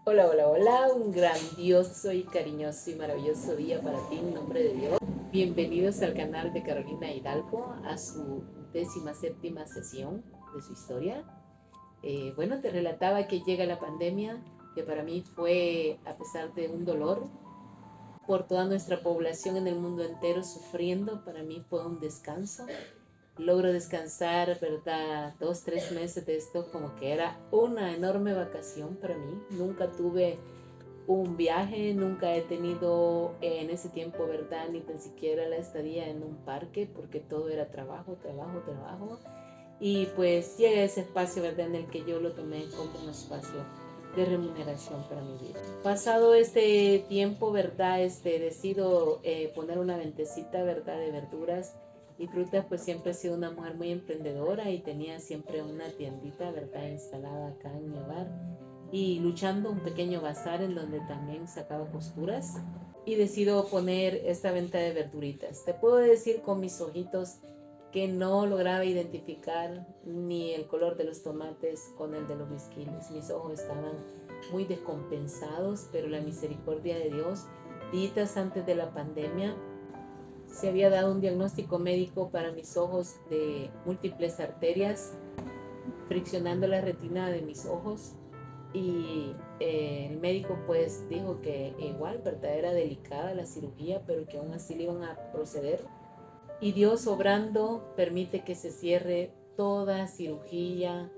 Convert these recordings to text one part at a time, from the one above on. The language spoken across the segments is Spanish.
Hola, hola, hola, un grandioso y cariñoso y maravilloso día para ti en nombre de Dios. Bienvenidos al canal de Carolina Hidalgo a su 17ª sesión de su historia. Bueno, te relataba que llega la pandemia, que para mí fue, a pesar de un dolor, por toda nuestra población en el mundo entero sufriendo, para mí fue un descanso. Logro descansar, ¿verdad? 2, 3 meses de esto como que era una enorme vacación para mí. Nunca tuve un viaje, nunca he tenido en ese tiempo, ¿verdad? Ni tan siquiera la estadía en un parque, porque todo era trabajo, trabajo, trabajo. Y pues llega ese espacio, ¿verdad? En el que yo lo tomé como un espacio de remuneración para mi vida. Pasado este tiempo, ¿verdad? Decido poner una ventecita, ¿verdad? De verduras y frutas, pues siempre he sido una mujer muy emprendedora y tenía siempre una tiendita, ¿verdad? Instalada acá en mi hogar y luchando un pequeño bazar en donde también sacaba costuras y decido poner esta venta de verduritas. Te puedo decir con mis ojitos que no lograba identificar ni el color de los tomates con el de los misquiles. Mis ojos estaban muy descompensados, pero la misericordia de Dios, días antes de la pandemia, se había dado un diagnóstico médico para mis ojos de múltiples arterias, friccionando la retina de mis ojos y el médico pues dijo que igual, ¿verdad? Era delicada la cirugía, pero que aún así le iban a proceder. Y Dios obrando permite que se cierre toda cirugía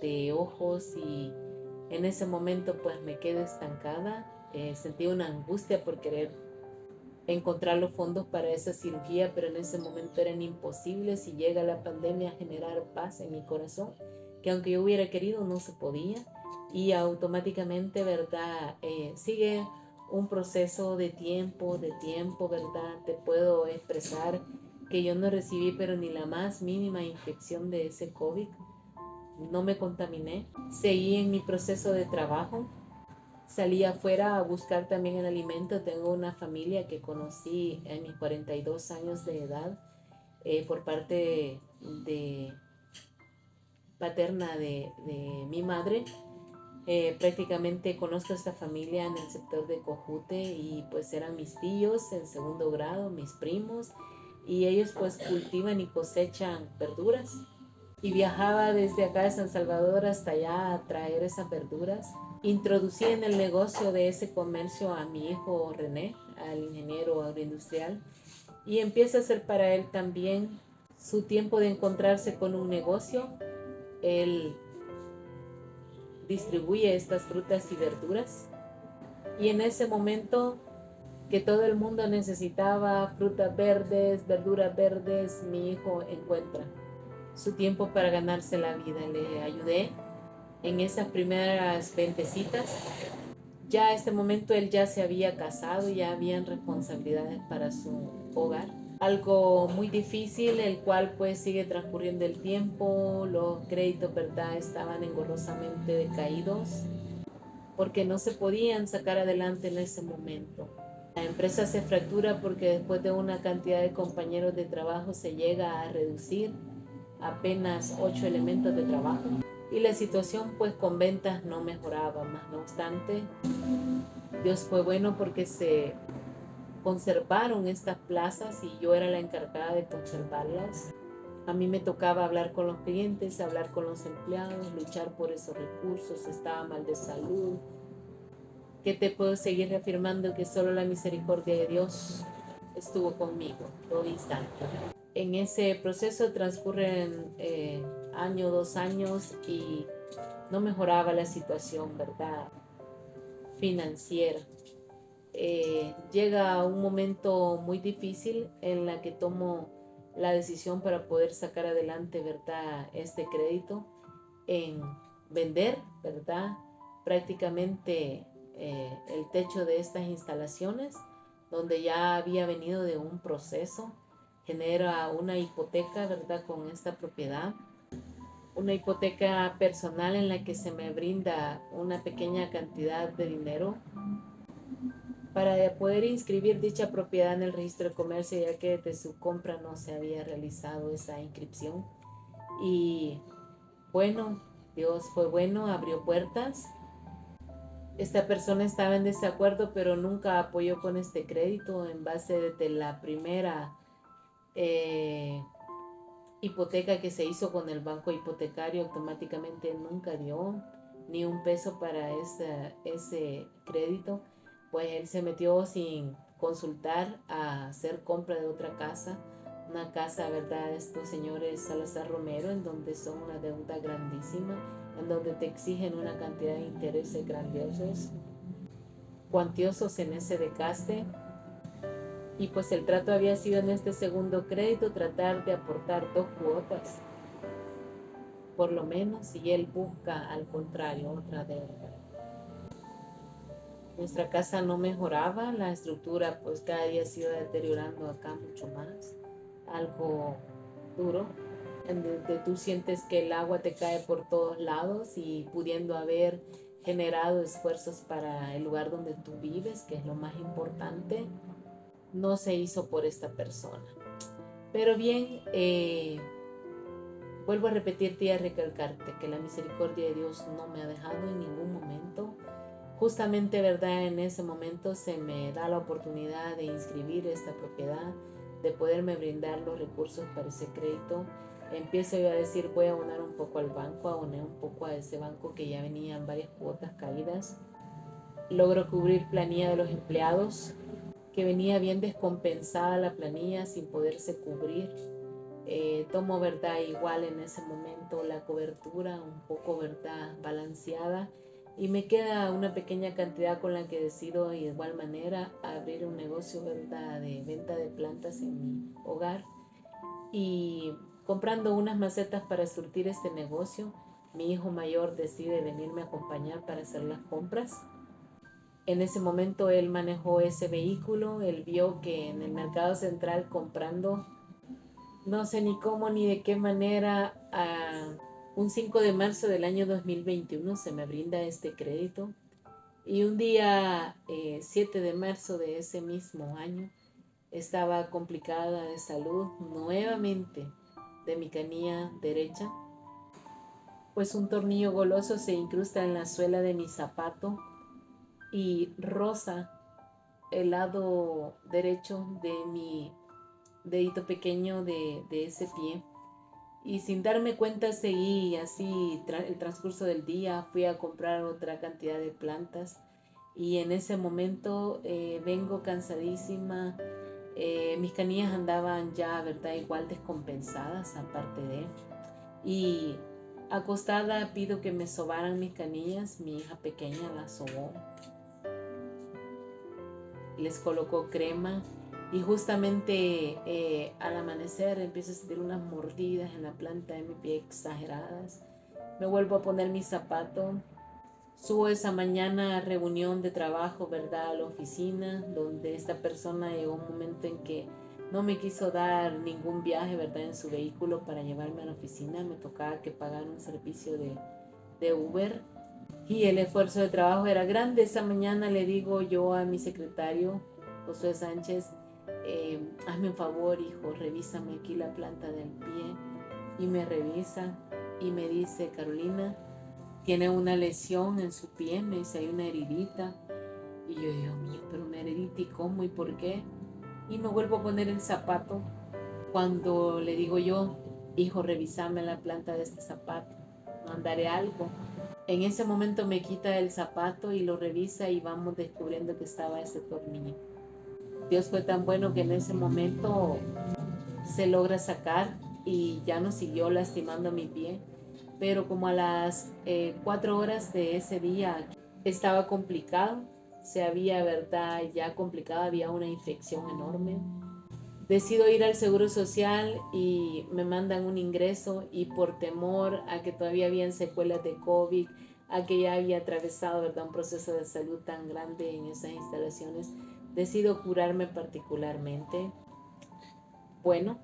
de ojos y en ese momento pues me quedo estancada. Sentí una angustia por querer encontrar los fondos para esa cirugía, pero en ese momento eran imposibles y llega la pandemia a generar paz en mi corazón, que aunque yo hubiera querido no se podía y automáticamente, ¿verdad? Sigue un proceso de tiempo, ¿verdad? Te puedo expresar que yo no recibí pero ni la más mínima infección de ese COVID, no me contaminé, seguí en mi proceso de trabajo. Salí afuera a buscar también el alimento. Tengo una familia que conocí en mis 42 años de edad por parte de paterna de mi madre. Prácticamente conozco a esta familia en el sector de Cojute y pues eran mis tíos en segundo grado, mis primos, y ellos pues cultivan y cosechan verduras. Y viajaba desde acá de San Salvador hasta allá a traer esas verduras. Introducí en el negocio de ese comercio a mi hijo René, al ingeniero agroindustrial, y empieza a ser para él también su tiempo de encontrarse con un negocio. Él distribuye estas frutas y verduras y en ese momento que todo el mundo necesitaba frutas verdes, verduras verdes, mi hijo encuentra su tiempo para ganarse la vida. Le ayudé en esas primeras ventecitas. Ya a este momento él ya se había casado, ya habían responsabilidades para su hogar. Algo muy difícil, el cual pues sigue transcurriendo el tiempo, los créditos, ¿verdad? Estaban engorrosamente decaídos porque no se podían sacar adelante en ese momento. La empresa se fractura porque después de una cantidad de compañeros de trabajo se llega a reducir apenas 8 elementos de trabajo y la situación pues con ventas no mejoraba. Más no obstante, Dios fue bueno porque se conservaron estas plazas y yo era la encargada de conservarlas. A mí me tocaba hablar con los clientes, hablar con los empleados, luchar por esos recursos. Estaba mal de salud. ¿Qué te puedo seguir reafirmando? Que solo la misericordia de Dios estuvo conmigo todo instante. En ese proceso transcurren año, 2 años y no mejoraba la situación, ¿verdad? Financiera. Llega un momento muy difícil en la que tomo la decisión para poder sacar adelante, ¿verdad? Este crédito en vender, ¿verdad? Prácticamente el techo de estas instalaciones, donde ya había venido de un proceso, genera una hipoteca, ¿verdad? Con esta propiedad, una hipoteca personal en la que se me brinda una pequeña cantidad de dinero para poder inscribir dicha propiedad en el registro de comercio, ya que desde su compra no se había realizado esa inscripción. Y bueno, Dios fue bueno, abrió puertas Esta persona estaba en desacuerdo, pero nunca apoyó con este crédito en base de la primera eh, hipoteca que se hizo con el banco hipotecario. Automáticamente nunca dio ni un peso para ese crédito. Pues él se metió sin consultar a hacer compra de otra casa, una casa, ¿verdad? Estos señores Salazar Romero, en donde son una deuda grandísima, en donde te exigen una cantidad de intereses grandiosos, cuantiosos en ese desgaste. Y pues el trato había sido en este segundo crédito tratar de aportar 2 cuotas, por lo menos, y él busca al contrario otra deuda. Nuestra casa no mejoraba, la estructura pues cada día se iba deteriorando acá mucho más, algo duro, en donde tú sientes que el agua te cae por todos lados y pudiendo haber generado esfuerzos para el lugar donde tú vives, que es lo más importante, no se hizo por esta persona. Pero bien, vuelvo a repetirte y a recalcarte que la misericordia de Dios no me ha dejado en ningún momento. Justamente, ¿verdad? En ese momento se me da la oportunidad de inscribir esta propiedad, de poderme brindar los recursos para ese crédito. Empiezo yo a decir, voy a abonar un poco al banco, aboné un poco a ese banco que ya venían varias cuotas caídas. Logro cubrir planilla de los empleados, que venía bien descompensada la planilla sin poderse cubrir. Tomo, ¿verdad? Igual en ese momento la cobertura un poco, ¿verdad? Balanceada, y me queda una pequeña cantidad con la que decido de igual manera abrir un negocio, ¿verdad? De venta de plantas en mi hogar, y comprando unas macetas para surtir este negocio, mi hijo mayor decide venirme a acompañar para hacer las compras. En ese momento él manejó ese vehículo, él vio que en el mercado central comprando, no sé ni cómo ni de qué manera, un 5 de marzo del año 2021 se me brinda este crédito, y un día 7 de marzo de ese mismo año estaba complicada de salud nuevamente de mi canilla derecha, pues un tornillo goloso se incrusta en la suela de mi zapato y roza el lado derecho de mi dedito pequeño de ese pie. Y sin darme cuenta seguí así el transcurso del día, fui a comprar otra cantidad de plantas, y en ese momento vengo cansadísima, mis canillas andaban ya, ¿verdad? Igual descompensadas aparte de, y acostada pido que me sobaran mis canillas. Mi hija pequeña las sobó, les colocó crema, y justamente al amanecer empiezo a sentir unas mordidas en la planta de mi pie exageradas. Me vuelvo a poner mi zapato, subo esa mañana a reunión de trabajo, ¿verdad? A la oficina, donde esta persona llegó un momento en que no me quiso dar ningún viaje, ¿verdad? En su vehículo para llevarme a la oficina. Me tocaba que pagar un servicio de Uber, y el esfuerzo de trabajo era grande. Esa mañana le digo yo a mi secretario, Josué Sánchez, hazme un favor, hijo, revísame aquí la planta del pie. Y me revisa y me dice, Carolina, tiene una lesión en su pie, me dice, hay una heridita. Y yo, Dios mío, pero una heridita, ¿y cómo y por qué? Y me vuelvo a poner el zapato. Cuando le digo yo, hijo, revísame la planta de este zapato, mandaré algo. En ese momento me quita el zapato y lo revisa, y vamos descubriendo que estaba ese tornillo. Dios fue tan bueno que en ese momento se logra sacar y ya no siguió lastimando mi pie. Pero como a las 4 horas de ese día estaba complicado, se había, ¿verdad? Ya complicado, había una infección enorme. Decido ir al Seguro Social y me mandan un ingreso, y por temor a que todavía habían secuelas de COVID, a que ya había atravesado, ¿verdad?, un proceso de salud tan grande en esas instalaciones, decido curarme particularmente. Bueno,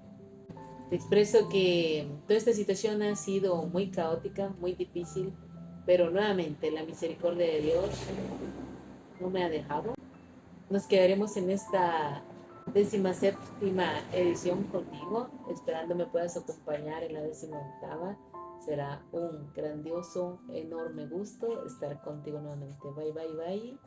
te expreso que toda esta situación ha sido muy caótica, muy difícil, pero nuevamente la misericordia de Dios no me ha dejado. Nos quedaremos en esta 17ª edición contigo, esperando me puedas acompañar en la 18ª. Será un grandioso, enorme gusto estar contigo nuevamente. Bye, bye, bye.